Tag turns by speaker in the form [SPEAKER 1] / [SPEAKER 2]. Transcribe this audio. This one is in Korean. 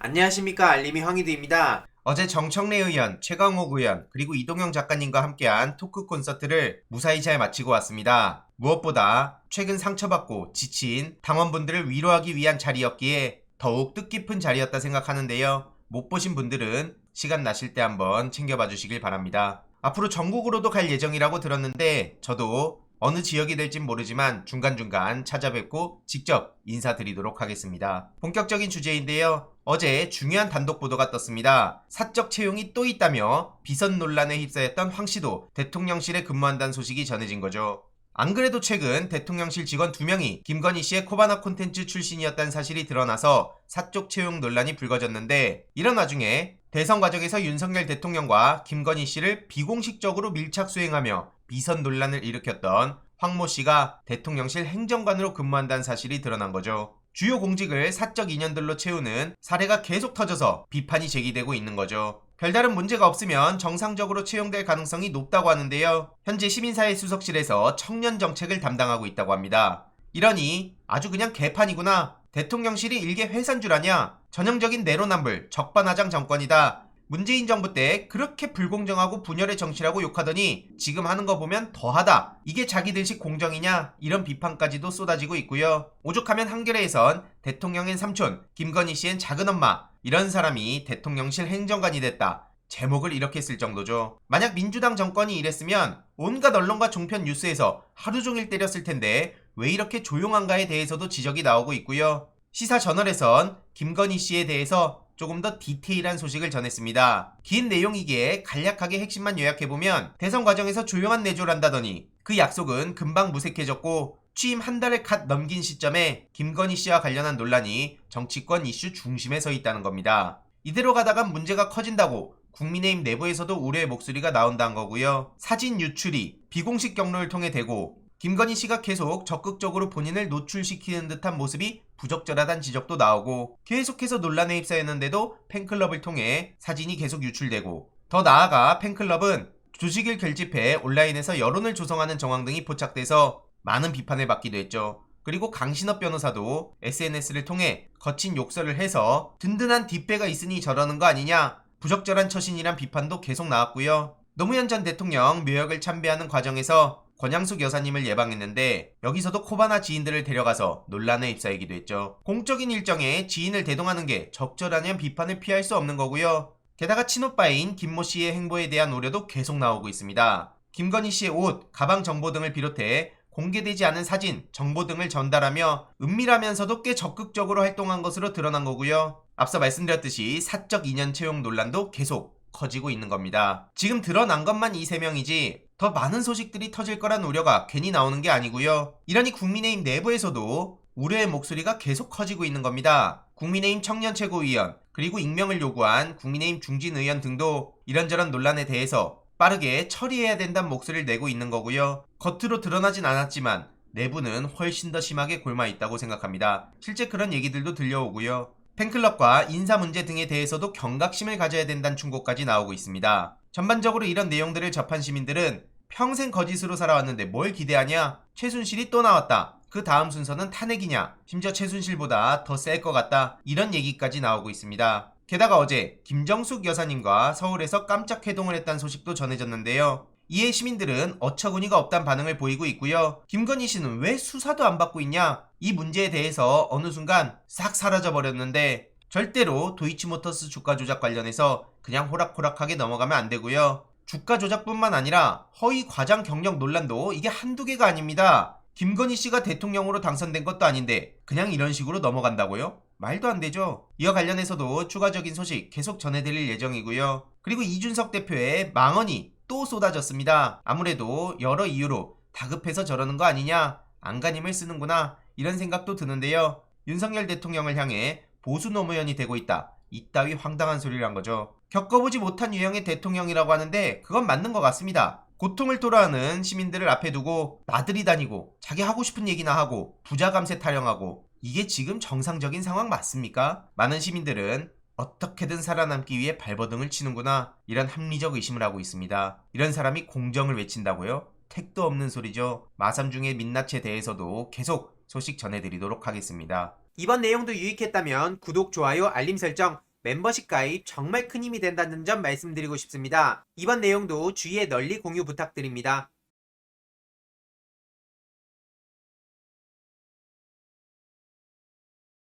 [SPEAKER 1] 안녕하십니까, 알림이 황희두입니다.
[SPEAKER 2] 어제 정청래 의원, 최강욱 의원, 그리고 이동영 작가님과 함께한 토크 콘서트를 무사히 잘 마치고 왔습니다. 무엇보다 최근 상처받고 지친 당원분들을 위로하기 위한 자리였기에 더욱 뜻깊은 자리였다 생각하는데요. 못 보신 분들은 시간 나실 때 한번 챙겨봐 주시길 바랍니다. 앞으로 전국으로도 갈 예정이라고 들었는데 저도 어느 지역이 될진 모르지만 중간중간 찾아뵙고 직접 인사드리도록 하겠습니다. 본격적인 주제인데요. 어제 중요한 단독 보도가 떴습니다. 사적 채용이 또 있다며 비선 논란에 휩싸였던 황 씨도 대통령실에 근무한다는 소식이 전해진 거죠. 안 그래도 최근 대통령실 직원 2명이 김건희 씨의 코바나 콘텐츠 출신이었다는 사실이 드러나서 사적 채용 논란이 불거졌는데, 이런 와중에 대선 과정에서 윤석열 대통령과 김건희 씨를 비공식적으로 밀착 수행하며 비선 논란을 일으켰던 황모 씨가 대통령실 행정관으로 근무한다는 사실이 드러난 거죠. 주요 공직을 사적 인연들로 채우는 사례가 계속 터져서 비판이 제기되고 있는 거죠. 별다른 문제가 없으면 정상적으로 채용될 가능성이 높다고 하는데요. 현재 시민사회 수석실에서 청년 정책을 담당하고 있다고 합니다. 이러니 아주 그냥 개판이구나. 대통령실이 일개 회사인 줄 아냐? 전형적인 내로남불, 적반하장 정권이다. 문재인 정부 때 그렇게 불공정하고 분열의 정치라고 욕하더니 지금 하는 거 보면 더하다. 이게 자기들식 공정이냐? 이런 비판까지도 쏟아지고 있고요. 오죽하면 한겨레에선 대통령의 삼촌, 김건희 씨엔 작은엄마, 이런 사람이 대통령실 행정관이 됐다. 제목을 이렇게 쓸 정도죠. 만약 민주당 정권이 이랬으면 온갖 언론과 종편 뉴스에서 하루 종일 때렸을 텐데 왜 이렇게 조용한가에 대해서도 지적이 나오고 있고요. 시사 저널에선 김건희 씨에 대해서 조금 더 디테일한 소식을 전했습니다. 긴 내용이기에 간략하게 핵심만 요약해보면, 대선 과정에서 조용한 내조를 한다더니 그 약속은 금방 무색해졌고, 취임 한 달을 갓 넘긴 시점에 김건희 씨와 관련한 논란이 정치권 이슈 중심에 서 있다는 겁니다. 이대로 가다가 문제가 커진다고 국민의힘 내부에서도 우려의 목소리가 나온다는 거고요. 사진 유출이 비공식 경로를 통해 되고, 김건희 씨가 계속 적극적으로 본인을 노출시키는 듯한 모습이 부적절하다는 지적도 나오고, 계속해서 논란에 휩싸였는데도 팬클럽을 통해 사진이 계속 유출되고, 더 나아가 팬클럽은 조직을 결집해 온라인에서 여론을 조성하는 정황 등이 포착돼서 많은 비판을 받기도 했죠. 그리고 강신업 변호사도 SNS를 통해 거친 욕설을 해서 든든한 뒷배가 있으니 저러는 거 아니냐, 부적절한 처신이란 비판도 계속 나왔고요. 노무현 전 대통령 묘역을 참배하는 과정에서 권양숙 여사님을 예방했는데 여기서도 코바나 지인들을 데려가서 논란에 휩싸이기도 했죠. 공적인 일정에 지인을 대동하는 게 적절하냐는 비판을 피할 수 없는 거고요. 게다가 친오빠인 김모 씨의 행보에 대한 우려도 계속 나오고 있습니다. 김건희 씨의 옷, 가방 정보 등을 비롯해 공개되지 않은 사진, 정보 등을 전달하며 은밀하면서도 꽤 적극적으로 활동한 것으로 드러난 거고요. 앞서 말씀드렸듯이 사적 인연 채용 논란도 계속 커지고 있는 겁니다. 지금 드러난 것만 이 3명이지 더 많은 소식들이 터질 거란 우려가 괜히 나오는 게 아니고요. 이러니 국민의힘 내부에서도 우려의 목소리가 계속 커지고 있는 겁니다. 국민의힘 청년 최고위원, 그리고 익명을 요구한 국민의힘 중진 의원 등도 이런저런 논란에 대해서 빠르게 처리해야 된다는 목소리를 내고 있는 거고요. 겉으로 드러나진 않았지만 내부는 훨씬 더 심하게 골마 있다고 생각합니다. 실제 그런 얘기들도 들려오고요. 팬클럽과 인사 문제 등에 대해서도 경각심을 가져야 된다는 충고까지 나오고 있습니다. 전반적으로 이런 내용들을 접한 시민들은 평생 거짓으로 살아왔는데 뭘 기대하냐? 최순실이 또 나왔다. 그 다음 순서는 탄핵이냐? 심지어 최순실보다 더 셀 것 같다. 이런 얘기까지 나오고 있습니다. 게다가 어제 김정숙 여사님과 서울에서 깜짝 회동을 했다는 소식도 전해졌는데요. 이에 시민들은 어처구니가 없다는 반응을 보이고 있고요. 김건희 씨는 왜 수사도 안 받고 있냐? 이 문제에 대해서 어느 순간 싹 사라져버렸는데, 절대로 도이치모터스 주가 조작 관련해서 그냥 호락호락하게 넘어가면 안 되고요. 주가 조작뿐만 아니라 허위 과장 경력 논란도 이게 한두 개가 아닙니다. 김건희 씨가 대통령으로 당선된 것도 아닌데 그냥 이런 식으로 넘어간다고요? 말도 안 되죠. 이와 관련해서도 추가적인 소식 계속 전해드릴 예정이고요. 그리고 이준석 대표의 망언이 또 쏟아졌습니다. 아무래도 여러 이유로 다급해서 저러는 거 아니냐, 안간힘을 쓰는구나, 이런 생각도 드는데요. 윤석열 대통령을 향해 보수 노무현이 되고 있다, 이따위 황당한 소리를 한 거죠. 겪어보지 못한 유형의 대통령이라고 하는데 그건 맞는 것 같습니다. 고통을 토로하는 시민들을 앞에 두고 나들이 다니고 자기 하고 싶은 얘기나 하고 부자 감세 타령하고, 이게 지금 정상적인 상황 맞습니까? 많은 시민들은 어떻게든 살아남기 위해 발버둥을 치는구나, 이런 합리적 의심을 하고 있습니다. 이런 사람이 공정을 외친다고요? 택도 없는 소리죠. 마삼중의 민낯에 대해서도 계속 소식 전해드리도록 하겠습니다.
[SPEAKER 1] 이번 내용도 유익했다면 구독, 좋아요, 알림 설정 멤버십 가입 정말 큰 힘이 된다는 점 말씀드리고 싶습니다. 이번 내용도 주위에 널리 공유 부탁드립니다.